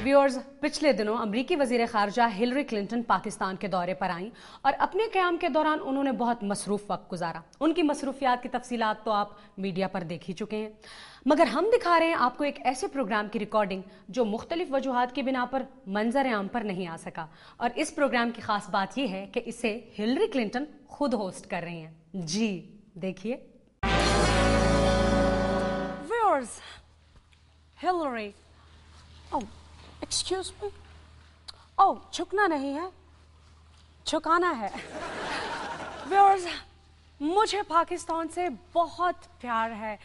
Viewers, पिछले दिनों अमरीकी वजीर खारजा हिलरी क्लिंटन पाकिस्तान के दौरे पर आईं और अपने क़याम के दौरान उन्होंने बहुत मसरूफ़ वक्त गुजारा। उनकी मसरूफियात की तफसीलात तो आप मीडिया पर देख ही चुके हैं, मगर हम दिखा रहे हैं आपको एक ऐसे प्रोग्राम की रिकॉर्डिंग जो मुख्तलिफ वजूहात की बिना पर मंजर आम पर नहीं आ सका। और इस प्रोग्राम की खास बात यह है कि इसे हिलरी क्लिंटन खुद होस्ट कर रही हैं। जी देखिए। व्यूअर्स, हिलरी, एक्सक्यूज मी, झुकना नहीं है, झुकाना है। व्यूअर्स, मुझे पाकिस्तान से बहुत प्यार है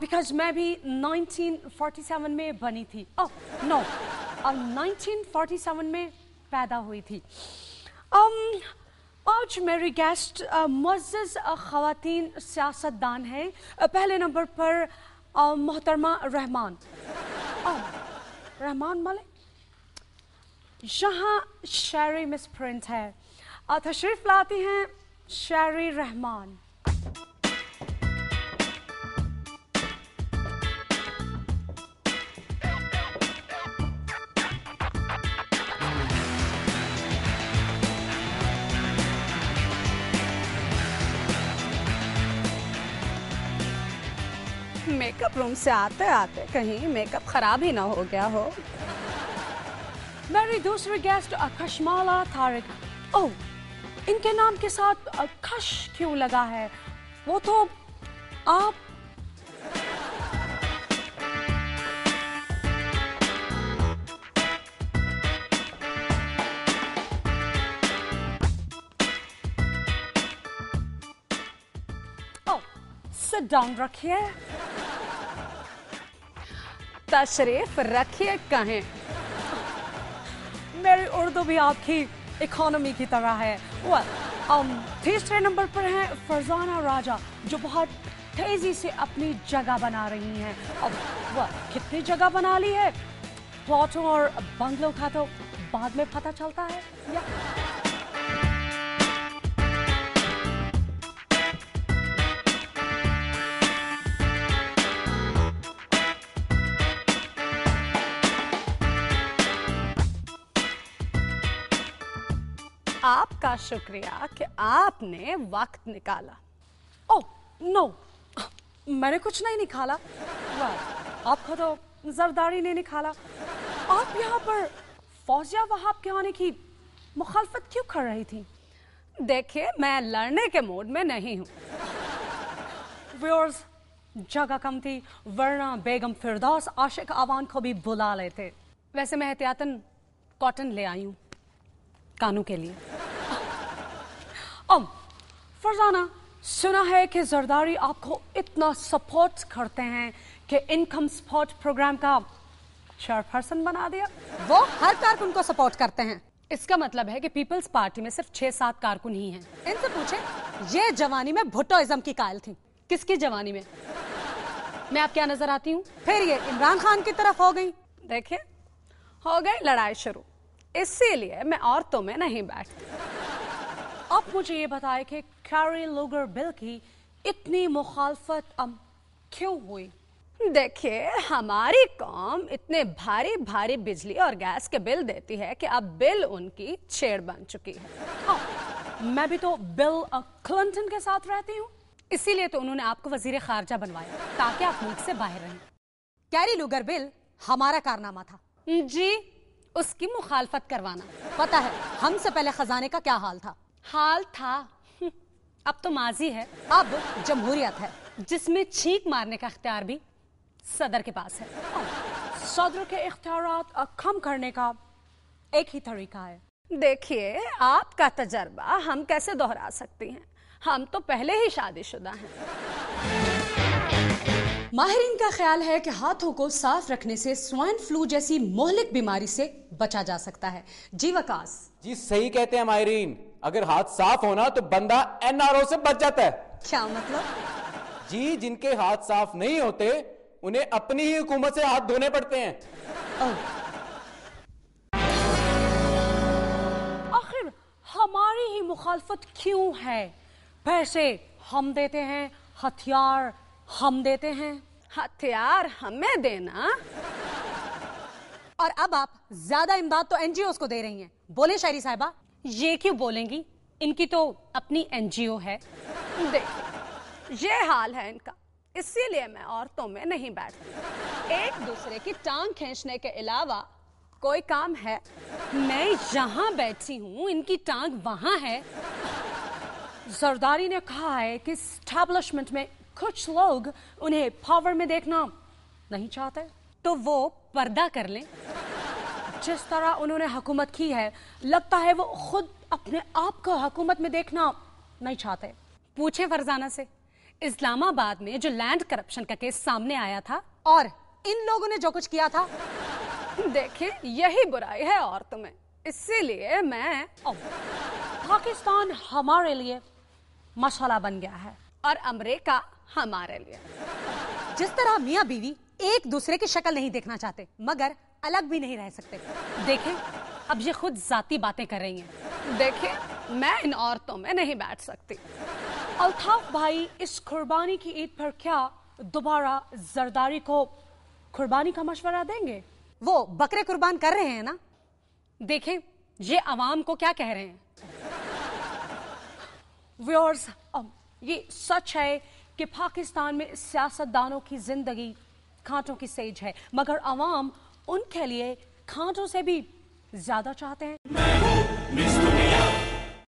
बिकॉज मैं भी 1947 में बनी थी। नो, 1947 में पैदा हुई थी। आज मेरी गेस्ट मुअज़्ज़ज़ ख़वातीन सियासतदान हैं। पहले नंबर पर मोहतरमा रहमान मलिक, यहाँ शेरी मिस प्रिंट है, तशरीफ लाती हैं शेरी रहमान। मेकअप रूम से आते आते कहीं मेकअप खराब ही ना हो गया हो। मेरी दूसरी गेस्ट कशमाला तारिक। इनके नाम के साथ खश क्यों लगा है? वो तो आप सिट डाउन रखिए, तशरीफ रखिए। कहें मेरी उर्दू भी आपकी इकोनॉमी की तरह है। तीसरे नंबर पर हैं फरजाना राजा, जो बहुत तेजी से अपनी जगह बना रही हैं। अब वह कितनी जगह बना ली है, प्लॉटों और बंगलों का तो बाद में पता चलता है। आपका शुक्रिया कि आपने वक्त निकाला। नो, मैंने कुछ नहीं निकाला। आपका तो जरदारी ने निकाला। आप यहाँ पर फौजिया वहाब के आने की मुखालफत क्यों कर रही थी? देखिए, मैं लड़ने के मूड में नहीं हूँ। व्यूअर्स, जगह कम थी, वरना बेगम फिरदौस आशिक आवान को भी बुला लेते। वैसे मैं एहतियातन कॉटन ले आई हूँ कानों के लिए। फरजाना, सुना है कि जरदारी आपको इतना सपोर्ट करते हैं कि इनकम सपोर्ट प्रोग्राम का चेयरपर्सन बना दिया। वो हर कारकुन को सपोर्ट करते हैं। इसका मतलब है कि पीपल्स पार्टी में सिर्फ 6-7 कारकुन ही हैं। इनसे पूछे, ये जवानी में भुट्टोइज्म की कायल थी। किसकी जवानी में? मैं आप क्या नजर आती हूँ? फिर ये इमरान खान की तरफ हो गई। देखिए, हो गई लड़ाई शुरू। इसीलिए मैं औरतों में नहीं बैठती। आप मुझे ये बताएं कि कैरी लूगर बिल की इतनी मुखालफत क्यों हुई? देखिए, हमारी कौम इतने भारी भारी बिजली और गैस के बिल देती है कि अब बिल उनकी छेड़ बन चुकी है। मैं भी तो बिल क्लिंटन के साथ रहती हूँ, इसीलिए तो उन्होंने आपको वजीर खारजा बनवाया ताकि आप मुल्क से बाहर रहें। कैरी लूगर बिल हमारा कारनामा था जी, उसकी मुखालफत करवाना। पता है हमसे पहले खजाने का क्या हाल था? अब तो माजी है। अब जमहूरियत है, जिसमें छींक मारने का इख्तियार भी सदर के पास है। सदर के इख्तियारात कम करने का एक ही तरीका है। देखिए, आपका तजर्बा हम कैसे दोहरा सकती हैं? हम तो पहले ही शादीशुदा हैं। माहिरीन का ख्याल है कि हाथों को साफ रखने से स्वाइन फ्लू जैसी मोहलिक बीमारी से बचा जा सकता है। जी वकास जी, सही कहते हैं माहिरीन। अगर हाथ साफ होना तो बंदा NRO से बच जाता है। क्या मतलब? जी, जिनके हाथ साफ नहीं होते उन्हें अपनी ही हुकूमत से हाथ धोने पड़ते हैं। आखिर हमारी ही मुखालफत क्यों है? पैसे हम देते हैं, हथियार हम देते हैं। हथियार हमें देना। और अब आप ज्यादा इमदाद तो एनजीओ को दे रही हैं। बोले शायरी साहिबा। ये क्यों बोलेंगी, इनकी तो अपनी एनजीओ है। देखिए ये हाल है इनका, इसीलिए मैं औरतों में नहीं बैठती। एक दूसरे की टांग खींचने के अलावा कोई काम है? मैं यहाँ बैठी हूँ, इनकी टांग वहां है। जरदारी ने कहा है कि एस्टैब्लिशमेंट में कुछ लोग उन्हें पावर में देखना नहीं चाहते, तो वो पर्दा कर लें। जिस तरह उन्होंने हुकूमत की है, लगता है वो खुद अपने आप को हुकूमत में देखना नहीं चाहते। पूछे फरजाना से, इस्लामाबाद में जो लैंड करप्शन का केस सामने आया था और इन लोगों ने जो कुछ किया था, देखिए यही बुराई है औरतों में। इसीलिए मैं पाकिस्तान हमारे लिए मसाला बन गया है और अमेरिका हमारे लिए। जिस तरह मियां बीवी एक दूसरे की शक्ल नहीं देखना चाहते मगर अलग भी नहीं रह सकते। देखें अब ये खुद जाती बातें कर रही हैं। देखिए मैं इन औरतों में नहीं बैठ सकती। अल्ताफ भाई इस कुर्बानी की ईद पर क्या दोबारा जरदारी को कुर्बानी का मशवरा देंगे? वो बकरे कुर्बान कर रहे हैं ना। देखें ये अवाम को क्या कह रहे हैं। व्यूअर्स, ये सच है कि पाकिस्तान में सियासतदानों की जिंदगी कांटों की सेज है, मगर अवाम उनके लिए कांटों से भी ज्यादा चाहते हैं।